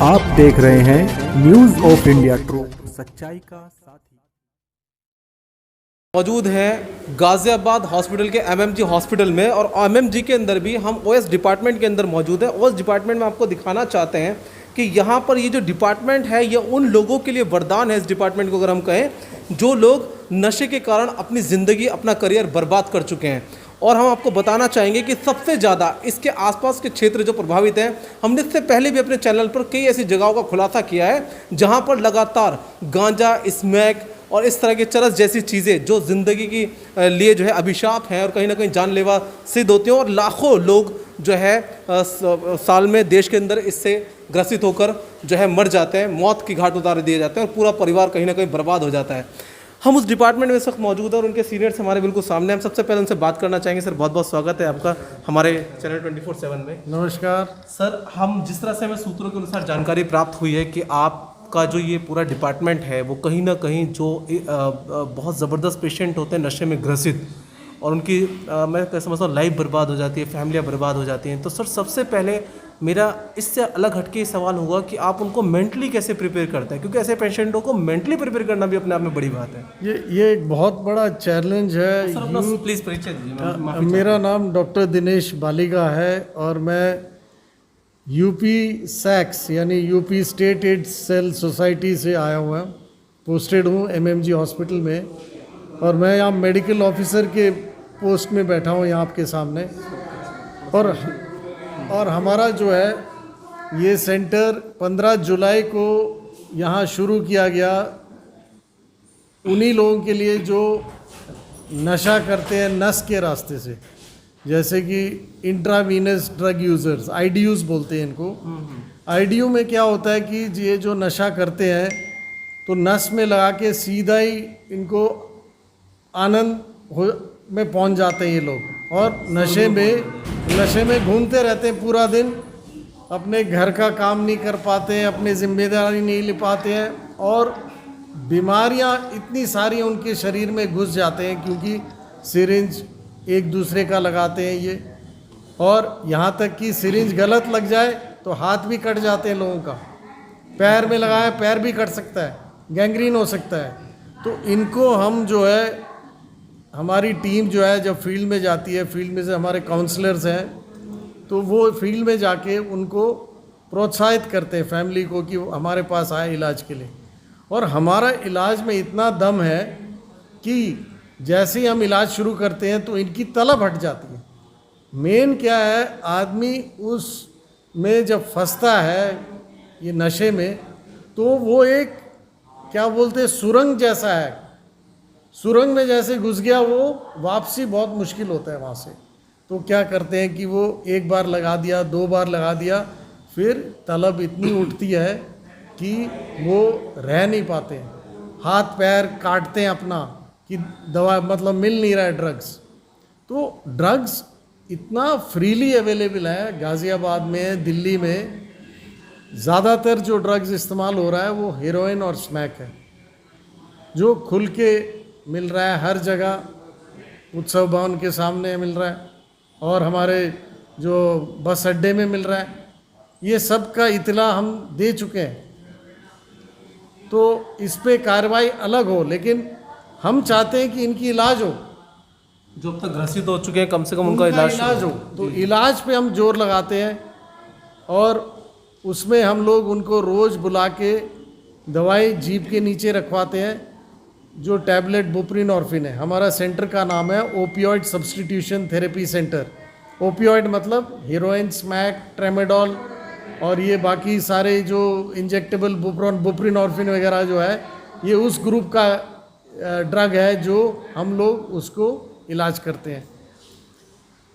आप देख रहे हैं न्यूज़ ऑफ इंडिया ट्रू, सच्चाई का साथी। मौजूद है गाज़ियाबाद हॉस्पिटल के एमएमजी हॉस्पिटल में, और एमएमजी के अंदर भी हम ओएस डिपार्टमेंट के अंदर मौजूद है। ओएस डिपार्टमेंट में आपको दिखाना चाहते हैं कि यहाँ पर ये जो डिपार्टमेंट है ये उन लोगों के लिए वरदान है। इस डिपार्टमेंट को अगर हम कहें, जो लोग नशे के कारण अपनी ज़िंदगी, अपना करियर बर्बाद कर चुके हैं। और हम आपको बताना चाहेंगे कि सबसे ज़्यादा इसके आसपास के क्षेत्र जो प्रभावित हैं, हमने इससे पहले भी अपने चैनल पर कई ऐसी जगहों का खुलासा किया है जहाँ पर लगातार गांजा, स्मैक और इस तरह के चरस जैसी चीज़ें जो ज़िंदगी की लिए जो है अभिशाप हैं और कहीं ना कहीं जानलेवा सिद्ध होती हैं, और लाखों लोग जो है साल में देश के अंदर इससे ग्रसित होकर जो है मर जाते हैं, मौत की घाट उतार दिए जाते हैं और पूरा परिवार कहीं ना कहीं बर्बाद हो जाता है। हम उस डिपार्टमेंट में इस वक्त मौजूद है और उनके सीनियर्स हमारे बिल्कुल सामने हैं। हम सबसे पहले उनसे बात करना चाहेंगे। सर, बहुत बहुत स्वागत है आपका हमारे चैनल 24/7 में। नमस्कार सर, हम जिस तरह से हमें सूत्रों के अनुसार जानकारी प्राप्त हुई है कि आपका जो ये पूरा डिपार्टमेंट है वो कहीं ना कहीं जो बहुत ज़बरदस्त पेशेंट होते हैं नशे में ग्रसित, और उनकी मैं समझता हूँ लाइफ बर्बाद हो जाती है, फैमिलियाँ बर्बाद हो जाती हैं। तो सर, सबसे पहले मेरा इससे अलग हटके सवाल होगा कि आप उनको मेंटली कैसे प्रिपेयर करते हैं, क्योंकि ऐसे पेशेंटों को मेंटली प्रिपेयर करना भी अपने आप में बड़ी बात है। ये एक बहुत बड़ा चैलेंज है। सर, अपना प्लीज़ परिचय दीजिए। मेरा नाम डॉक्टर दिनेश बालिगा है और मैं यूपी सैक्स यानी UP state aid cell society से आया हुआ हूँ। पोस्टेड हूँ एमएमजी हॉस्पिटल में, और मैं यहाँ मेडिकल ऑफिसर के पोस्ट में बैठा हूँ यहाँ आपके सामने। और हमारा जो है ये सेंटर 15 जुलाई को यहाँ शुरू किया गया उन्हीं लोगों के लिए जो नशा करते हैं नस के रास्ते से, जैसे कि इंट्रावीनस ड्रग यूज़र्स, आईडीयूज़ बोलते हैं इनको। आईडीयू में क्या होता है कि ये जो नशा करते हैं तो नस में लगा के सीधा ही इनको आनंद में पहुंच जाते हैं ये लोग, और नशे में घूमते रहते हैं पूरा दिन, अपने घर का काम नहीं कर पाते हैं, अपनी जिम्मेदारी नहीं ले पाते हैं, और बीमारियां इतनी सारी उनके शरीर में घुस जाते हैं क्योंकि सिरिंज एक दूसरे का लगाते हैं ये, और यहाँ तक कि सिरिंज गलत लग जाए तो हाथ भी कट जाते हैं लोगों का, पैर में लगाया पैर भी कट सकता है, गैंग्रीन हो सकता है। तो इनको हम जो है, हमारी टीम जो है जब फील्ड में जाती है, फील्ड में से हमारे काउंसलर्स हैं, तो वो फील्ड में जाके उनको प्रोत्साहित करते हैं फैमिली को कि हमारे पास आए इलाज के लिए। और हमारा इलाज में इतना दम है कि जैसे ही हम इलाज शुरू करते हैं तो इनकी तलब हट जाती है। मेन क्या है, आदमी उस में जब फंसता है ये नशे में, तो वो एक क्या बोलते हैं सुरंग जैसा है, सुरंग में जैसे घुस गया वो वापसी बहुत मुश्किल होता है वहाँ से। तो क्या करते हैं कि वो एक बार लगा दिया, 2 बार लगा दिया, फिर तलब इतनी उठती है कि वो रह नहीं पाते हैं, हाथ पैर काटते हैं अपना कि दवा मतलब मिल नहीं रहा है ड्रग्स। तो ड्रग्स इतना फ्रीली अवेलेबल है गाज़ियाबाद में, दिल्ली में। ज़्यादातर जो ड्रग्स इस्तेमाल हो रहा है वो हेरोइन और स्मैक है, जो खुल के मिल रहा है हर जगह, उत्सव भवन के सामने मिल रहा है और हमारे जो बस अड्डे में मिल रहा है। ये सब का इतला हम दे चुके हैं, तो इस पे कार्रवाई अलग हो, लेकिन हम चाहते हैं कि इनकी इलाज हो, जो अब तक ग्रसित हो चुके हैं कम से कम उनका इलाज हो। तो इलाज पे हम जोर लगाते हैं, और उसमें हम लोग उनको रोज़ बुला के दवाई जीभ के नीचे रखवाते हैं, जो टैबलेट बुप्रीनॉर्फिन है। हमारा सेंटर का नाम है opioid substitution therapy centre. Opioid मतलब हेरोइन, स्मैक, ट्रेमेडोल और ये बाकी सारे जो इंजेक्टेबल बुप्रीनॉर्फिन वगैरह जो है, ये उस ग्रुप का ड्रग है जो हम लोग उसको इलाज करते हैं।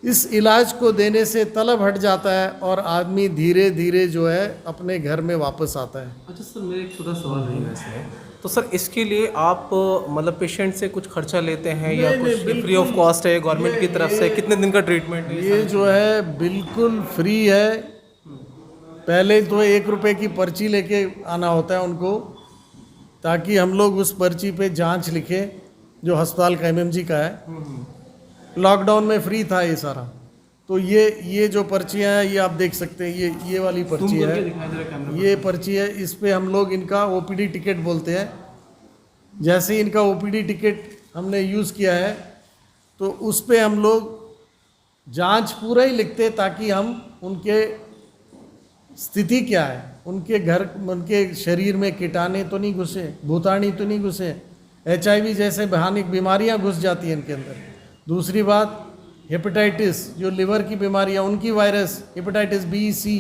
इस इलाज को देने से तलब हट जाता है और आदमी धीरे धीरे जो है अपने घर में वापस आता है। अच्छा सर, मेरा एक छोटा सवाल है वैसे, तो सर इसके लिए आप मतलब पेशेंट से कुछ खर्चा लेते हैं या कुछ फ्री ऑफ कॉस्ट है गवर्नमेंट की तरफ से? कितने दिन का ट्रीटमेंट है? ये जो है बिल्कुल फ्री है। पहले तो 1 रुपये की पर्ची लेके आना होता है उनको, ताकि हम लोग उस पर्ची पे जांच लिखें जो अस्पताल का एमएमजी का है। लॉकडाउन में फ्री था ये सारा, तो ये जो पर्चियाँ हैं ये आप देख सकते हैं, ये वाली पर्ची है, ये पर्ची है। इस पे हम लोग इनका ओपीडी टिकट बोलते हैं। जैसे ही इनका ओपीडी टिकट हमने यूज़ किया है तो उस पे हम लोग जांच पूरा ही लिखते हैं, ताकि हम उनके स्थिति क्या है, उनके शरीर में कीटाणु तो नहीं घुसे, भूताणु तो नहीं घुसे, HIV जैसे भयानक बीमारियां घुस जाती हैं इनके अंदर। दूसरी बात, हेपेटाइटिस जो लिवर की बीमारियां, उनकी वायरस, हेपेटाइटिस B, C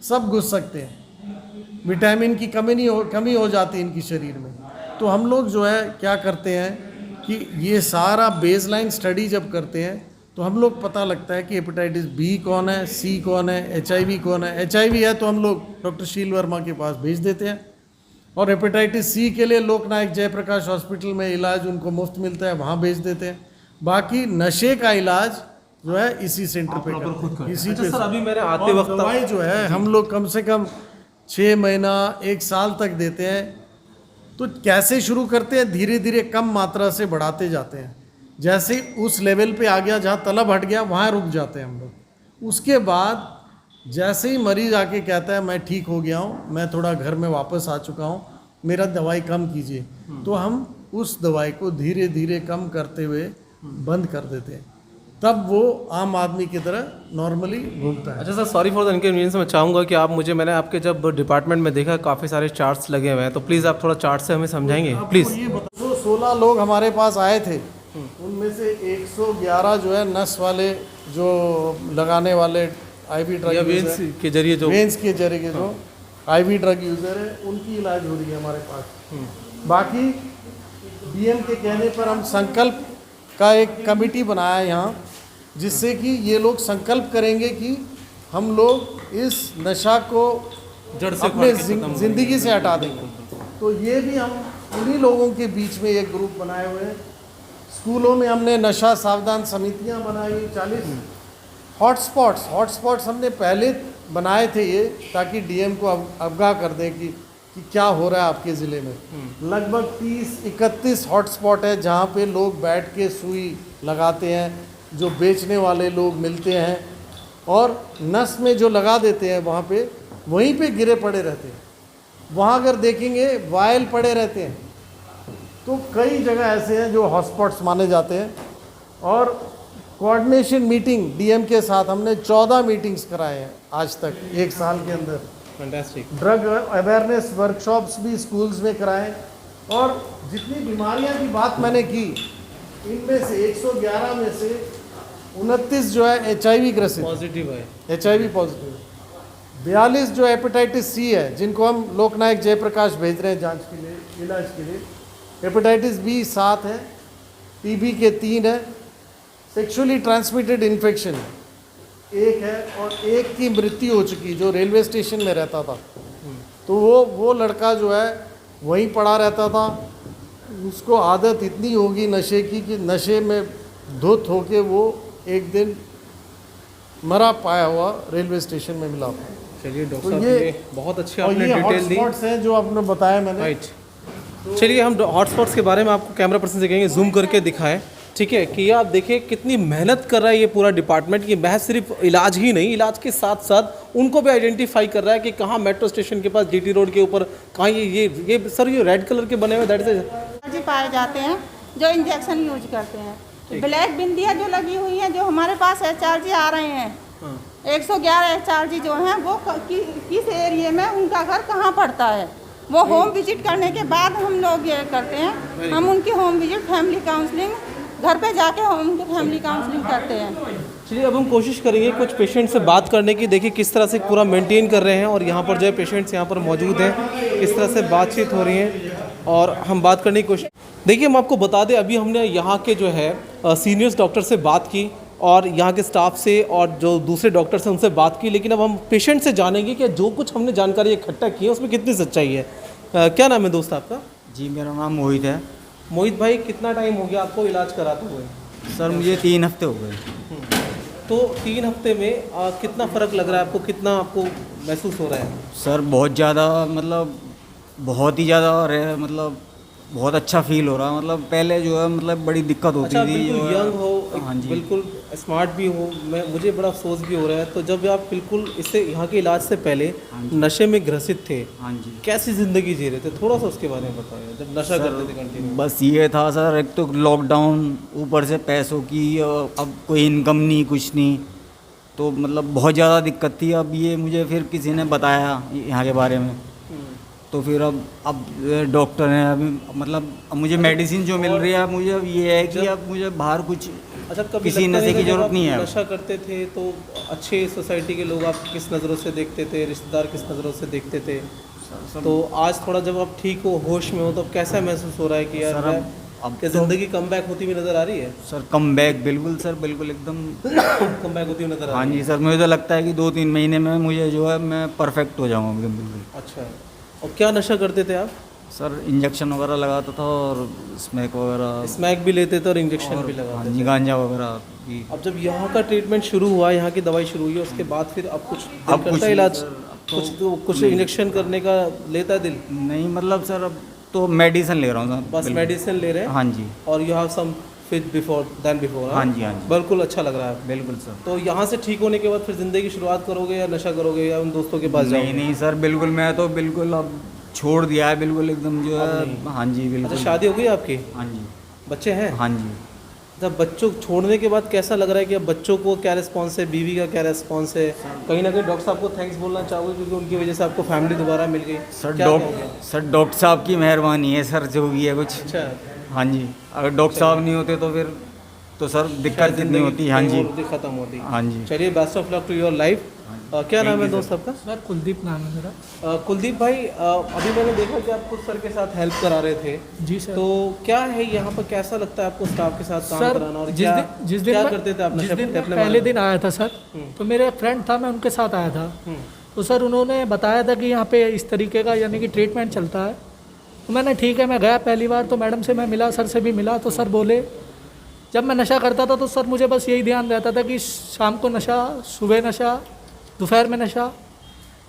सब घुस सकते हैं। विटामिन की कमी हो जाती है इनकी शरीर में। तो हम लोग जो है क्या करते हैं कि ये सारा बेसलाइन स्टडी जब करते हैं तो हम लोग पता लगता है कि हेपेटाइटिस B कौन है, C कौन है, HIV कौन है। HIV है तो हम लोग डॉक्टर शील वर्मा के पास भेज देते हैं, और हेपेटाइटिस C के लिए लोकनायक जयप्रकाश हॉस्पिटल में इलाज उनको मुफ्त मिलता है, वहाँ भेज देते हैं। बाकी नशे का इलाज जो है इसी सेंटर पे करते हैं, इसी पे। सर अभी मैंने आते वक्त दवाई जो है हम लोग कम से कम 6 महीना 1 साल तक देते हैं। तो कैसे शुरू करते हैं, धीरे धीरे कम मात्रा से बढ़ाते जाते हैं। जैसे उस लेवल पे आ गया जहाँ तलब हट गया वहाँ रुक जाते हैं हम लोग। उसके बाद जैसे ही मरीज आके कहता है मैं ठीक हो गया हूँ, मैं थोड़ा घर में वापस आ चुका हूँ, मेरा दवाई कम कीजिए, तो हम उस दवाई को धीरे धीरे कम करते हुए बंद कर देते हैं। तब वो आम आदमी की तरह नॉर्मली घूमता है। अच्छा sir, sorry for the inconvenience, मैं चाहूँगा कि आप मैंने आपके जब डिपार्टमेंट में देखा काफ़ी सारे चार्ट्स लगे हुए हैं, तो प्लीज़ आप थोड़ा चार्ट से हमें समझाएंगे प्लीज़। ये बताओ, 16 लोग हमारे पास आए थे, उनमें से 111 जो है नस वाले, जो लगाने वाले IV ड्रग वेन्स के जरिए जो वेन्स के जरिए जो IV ड्रग यूज़र है, उनकी इलाज हो रही है हमारे पास। बाकी DM के कहने पर हम संकल्प का एक कमेटी बनाया है यहाँ, जिससे कि ये लोग संकल्प करेंगे कि हम लोग इस नशा को जड़ से अपने ज़िंदगी से हटा देंगे। तो ये भी हम उन्हीं लोगों के बीच में एक ग्रुप बनाए हुए हैं। स्कूलों में हमने नशा सावधान समितियां बनाई, 40 हॉटस्पॉट्स हमने पहले बनाए थे ये, ताकि DM को अवगाह कर दें कि क्या हो रहा है आपके ज़िले में। लगभग 30-31 हॉटस्पॉट है जहाँ पे लोग बैठ के सुई लगाते हैं, जो बेचने वाले लोग मिलते हैं और नस में जो लगा देते हैं वहाँ पे, वहीं पे गिरे पड़े रहते हैं। वहाँ अगर देखेंगे वायल पड़े रहते हैं। तो कई जगह ऐसे हैं जो हॉटस्पॉट्स माने जाते हैं। और कोऑर्डिनेशन मीटिंग DM के साथ हमने 14 मीटिंग्स कराए हैं आज तक 1 साल के अंदर। फैंटास्टिक। ड्रग अवेयरनेस वर्कशॉप्स भी स्कूल्स में कराएं। और जितनी बीमारियां की बात मैंने की, इनमें से 111 में से 29 जो है HIV ग्रसित पॉजिटिव है, HIV पॉजिटिव, 42 जो हेपेटाइटिस C है, जिनको हम लोकनायक जयप्रकाश भेज रहे हैं जांच के लिए, इलाज के लिए। हेपेटाइटिस B 7 है, TB के 3 है, सेक्सुअली ट्रांसमिटेड इन्फेक्शन 1 है, और 1 की मृत्यु हो चुकी जो रेलवे स्टेशन में रहता था। तो वो लड़का जो है वहीं पड़ा रहता था। उसको आदत इतनी होगी नशे की कि नशे में धुत होके वो एक दिन मरा पाया हुआ रेलवे स्टेशन में मिला था। चलिए डॉक्टर तो साहब, ये ये बहुत अच्छी और आपने ये डिटेल दी। हॉटस्पॉट्स हैं जो आपने बताया मैंने। राइट। चलिए हम हॉटस्पॉट्स के बारे में आपको कैमरा पर्सन से कहेंगे जूम करके दिखाएं, ठीक है, कि आप देखिए कितनी मेहनत कर रहा है ये पूरा डिपार्टमेंट। ये महज सिर्फ इलाज ही नहीं, इलाज के साथ साथ उनको भी आइडेंटिफाई कर रहा है कि कहाँ मेट्रो स्टेशन के पास GT रोड के ऊपर कहाँ ये सर ये रेड कलर के बने हुए दैट इज पाए जाते हैं जो इंजेक्शन यूज करते हैं। ब्लैक बिंदियाँ जो लगी हुई हैं, जो हमारे पास HRG आ रहे हैं, 111 HRG जो हैं वो किस एरिया में उनका घर कहाँ पड़ता है, वो होम विजिट करने के बाद हम लोग ये करते हैं। हम उनकी होम विजिट, फैमिली काउंसलिंग, घर पे जाके हम उनकी फैमिली काउंसलिंग करते हैं। चलिए अब हम कोशिश करेंगे कुछ पेशेंट से बात करने की, देखिए किस तरह से पूरा मेंटेन कर रहे हैं। और यहाँ पर जो है पेशेंट्स यहाँ पर मौजूद हैं, किस तरह से बातचीत हो रही है और हम बात करने की कोशिश। देखिए हम आपको बता दें, अभी हमने यहाँ के जो है सीनियर्स डॉक्टर से बात की और यहाँ के स्टाफ से और जो दूसरे डॉक्टर्स हैं उनसे बात की, लेकिन अब हम पेशेंट से जानेंगे कि जो कुछ हमने जानकारी इकट्ठा की है उसमें कितनी सच्चाई है। क्या नाम है दोस्त आपका? जी मेरा नाम मोहित है। मोहित भाई, कितना टाइम हो गया आपको इलाज कराते हुए? सर मुझे 3 हफ्ते हो गए। तो 3 हफ्ते में कितना फ़र्क लग रहा है आपको, कितना आपको महसूस हो रहा है? सर बहुत ज़्यादा, मतलब बहुत ही ज़्यादा, मतलब बहुत अच्छा फील हो रहा है। मतलब पहले जो है मतलब बड़ी दिक्कत होती अच्छा, थी। बिल्कुल यंग हो, हाँ जी, बिल्कुल स्मार्ट भी हो, मुझे बड़ा अफसोस भी हो रहा है। तो जब आप बिल्कुल इससे यहाँ के इलाज से पहले नशे में ग्रसित थे, हाँ जी। कैसी ज़िंदगी जी रहे थे, थोड़ा सा उसके बारे में बताइए। जब नशा करते थे कंटिन्यू। बस ये था सर, एक तो लॉकडाउन, ऊपर से पैसों की अब कोई इनकम नहीं, कुछ नहीं, तो मतलब बहुत ज़्यादा दिक्कत थी। अब ये मुझे फिर किसी ने बताया यहाँ के बारे में, तो फिर अब डॉक्टर हैं, अभी मतलब अब मुझे मेडिसिन जो मिल रही है, अब मुझे अब ये है कि अब मुझे बाहर कुछ अच्छा, कभी किसी लगता नशे नहीं की था जब ज़रूरत आप नहीं है। नशा करते थे तो अच्छे सोसाइटी के लोग आप किस नज़रों से देखते थे, रिश्तेदार किस नज़रों से देखते थे? तो आज थोड़ा जब आप ठीक हो, होश में हो, तो कैसा महसूस हो रहा है कि यार सर, अब क्या ज़िंदगी कम बैक होती हुई नज़र आ रही है? सर कम बैक, बिल्कुल सर, बिल्कुल एकदम कम बैक होती हुई नज़र आ हाँ रही है। जी सर, मुझे तो लगता है कि 2-3 महीने में मुझे जो है मैं परफेक्ट हो जाऊँगा एकदम बिल्कुल। अच्छा, और क्या नशा करते थे आप? सर इंजेक्शन वगैरह लगाता था और स्मैक वगैरह, स्मैक भी लेते थे और इंजेक्शन भी हाँ लगाते जी, थे। गांजा वगैरह भी। अब जब यहाँ का ट्रीटमेंट शुरू हुआ, यहाँ की दवाई शुरू हुई है, उसके बाद फिर अब कुछ दिल अब कुछ करता है नहीं इलाज, सर, अब तो कुछ इंजेक्शन करने का लेता है दिल? नहीं मतलब सर, अब तो मेडिसिन ले रहा हूँ सर, बस बिल्कुल। मेडिसिन ले रहे हैं हाँ जी, और you have some fit before then before. हाँ जी, हाँ जी। बिल्कुल अच्छा लग रहा है। बिल्कुल सर। तो यहाँ से ठीक होने के बाद फिर ज़िंदगी की शुरुआत करोगे या नशा करोगे या उन दोस्तों के पास नहीं जाओगे? नहीं सर, बिल्कुल मैं तो बिल्कुल अब छोड़ दिया है बिल्कुल एकदम जो अब है। नहीं। हाँ जी बिल्कुल। अच्छा, शादी हो गई आपकी? हाँ जी, बच्चे हैं? हाँ जी। जब बच्चों को छोड़ने के बाद कैसा लग रहा है कि अब बच्चों को क्या रिस्पॉन्स है, बीवी का क्या रिस्पॉन्स है? कहीं ना कहीं डॉक्टर साहब को थैंक्स बोलना चाहोगे क्योंकि उनकी वजह से आपको फैमिली दोबारा मिल गई? सर क्या कहोगे? सर डॉक्टर साहब की मेहरबानी है सर, जो भी है कुछ। अच्छा, हाँ जी, अगर डॉक्टर साहब नहीं होते तो फिर तो सर दिक्कत कितनी होती। हाँ जी, खत्म होती। हाँ जी। चलिए, best of luck to your life. क्या नाम है दोस्त आपका? सर कुलदीप नाम है मेरा। कुलदीप भाई, अभी मैंने देखा कि आप खुद सर के साथ हेल्प करा रहे थे। जी सर। तो क्या है यहाँ पर, कैसा लगता है आपको स्टाफ के साथ काम सर कराना? और जिस दिन क्या मैं- करते थे आप जिस नशा दिन करते मैं अपने पहले बारे में? दिन आया था सर, तो मेरे फ्रेंड था, मैं उनके साथ आया था। तो सर उन्होंने बताया था कि यहाँ पे इस तरीके का यानी कि ट्रीटमेंट चलता है। तो मैंने ठीक है, मैं गया पहली बार, तो मैडम से मैं मिला, सर से भी मिला। तो सर बोले, जब मैं नशा करता था तो सर मुझे बस यही ध्यान रहता था कि शाम को नशा, सुबह नशा, दोपहर में नशा।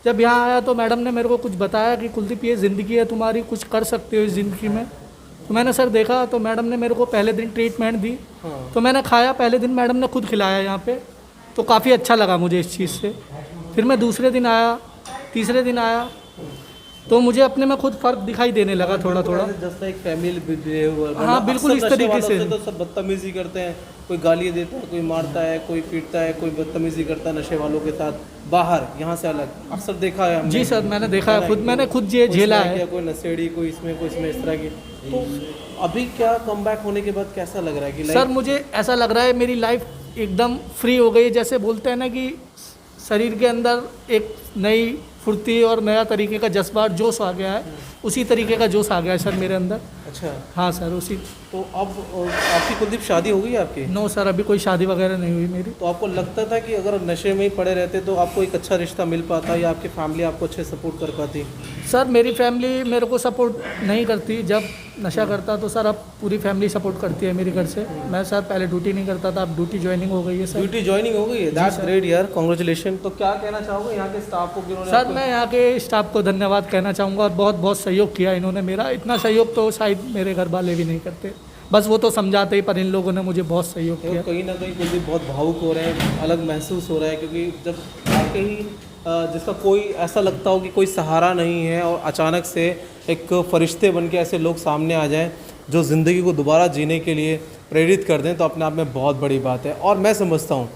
जब यहाँ आया तो मैडम ने मेरे को कुछ बताया कि कुलदीप ये ज़िंदगी है तुम्हारी, कुछ कर सकते हो इस ज़िंदगी में। तो मैंने सर देखा, तो मैडम ने मेरे को पहले दिन ट्रीटमेंट दी। तो मैंने खाया, पहले दिन मैडम ने खुद खिलाया यहाँ पे, तो काफ़ी अच्छा लगा मुझे इस चीज़ से। फिर मैं दूसरे दिन आया, तीसरे दिन आया, तो मुझे अपने में खुद फ़र्क दिखाई देने लगा थोड़ा थोड़ा। Just like family behaviour. हाँ, बिल्कुल इस तरीके से। तो सब बदतमीजी करते हैं, कोई गाली देता है, कोई मारता है, कोई पीटता है, कोई बदतमीजी करता है नशे वालों के साथ बाहर, यहाँ से अलग अक्सर देखा है हमने। जी सर, मैंने देखा है खुद, मैंने खुद ये झेला है। कोई नशेड़ी, कोई इसमें इस तरह की। तो अभी क्या कम बैक होने के बाद कैसा लग रहा है कि सर मुझे ऐसा लग रहा है मेरी लाइफ एकदम फ्री हो गई। जैसे बोलते हैं ना कि शरीर के अंदर एक नई फुर्ती और नया तरीके का जज्बा, जोश आ गया है, उसी तरीके का जोश आ गया है सर मेरे अंदर। अच्छा, हाँ सर, उसी। तो अब आपकी कुलदीप शादी हो गई है आपकी? नो सर, अभी कोई शादी वगैरह नहीं हुई मेरी। तो आपको लगता था कि अगर नशे में ही पड़े रहते तो आपको एक अच्छा रिश्ता मिल पाता या आपकी फैमिली आपको अच्छे सपोर्ट कर पाती? सर मेरी फैमिली मेरे को सपोर्ट नहीं करती। जब नशा करता तो सर अब पूरी फैमिली सपोर्ट करती है मेरी घर से। मैं सर पहले ड्यूटी नहीं करता था, अब ड्यूटी ज्वाइनिंग हो गई है सर। ड्यूटी ज्वाइनिंग हो गई है, दैट्स ग्रेट यार, कांग्रेचुलेशन। तो क्या कहना चाहोगे यहाँ के स्टाफ को जिन्होंने सर मैं यहाँ के स्टाफ को धन्यवाद कहना चाहूँगा, और बहुत बहुत सहयोग किया इन्होंने मेरा। इतना सहयोग तो शायद मेरे घर वाले भी नहीं करते, बस वो तो समझाते ही, पर इन लोगों ने मुझे बहुत सहयोग किया। कहीं ना कहीं कुलदीप बहुत भावुक हो रहे हैं, अलग महसूस हो रहा है, क्योंकि जब कहीं जिसका कोई ऐसा लगता हो कि कोई सहारा नहीं है और अचानक से एक फरिश्ते बन के ऐसे लोग सामने आ जाएं जो ज़िंदगी को दोबारा जीने के लिए प्रेरित कर दें, तो अपने आप में बहुत बड़ी बात है। और मैं समझता हूँ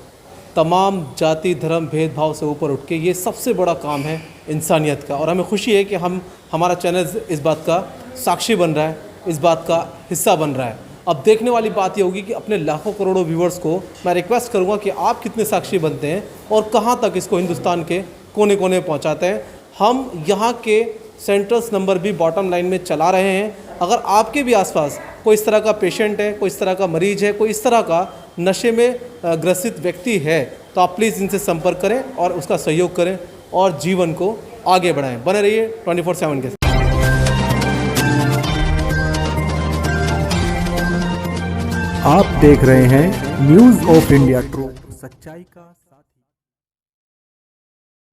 तमाम जाति धर्म भेदभाव से ऊपर उठ के ये सबसे बड़ा काम है इंसानियत का। और हमें खुशी है कि हमारा चैनल इस बात का साक्षी बन रहा है, इस बात का हिस्सा बन रहा है। अब देखने वाली बात ये होगी कि अपने लाखों करोड़ों व्यूवर्स को मैं रिक्वेस्ट करूँगा कि आप कितने साक्षी बनते हैं और कहाँ तक इसको हिंदुस्तान के कोने कोने पहुँचाते हैं। हम यहाँ के सेंटर्स नंबर भी बॉटम लाइन में चला रहे हैं। अगर आपके भी आसपास कोई इस तरह का पेशेंट है, कोई इस तरह का मरीज है, कोई इस तरह का नशे में ग्रसित व्यक्ति है, तो आप प्लीज़ इनसे संपर्क करें और उसका सहयोग करें और जीवन को आगे बढ़ाएं। बने रहिए 24/7 के साथ। आप देख रहे हैं न्यूज़ ऑफ इंडिया ट्रू, सच्चाई का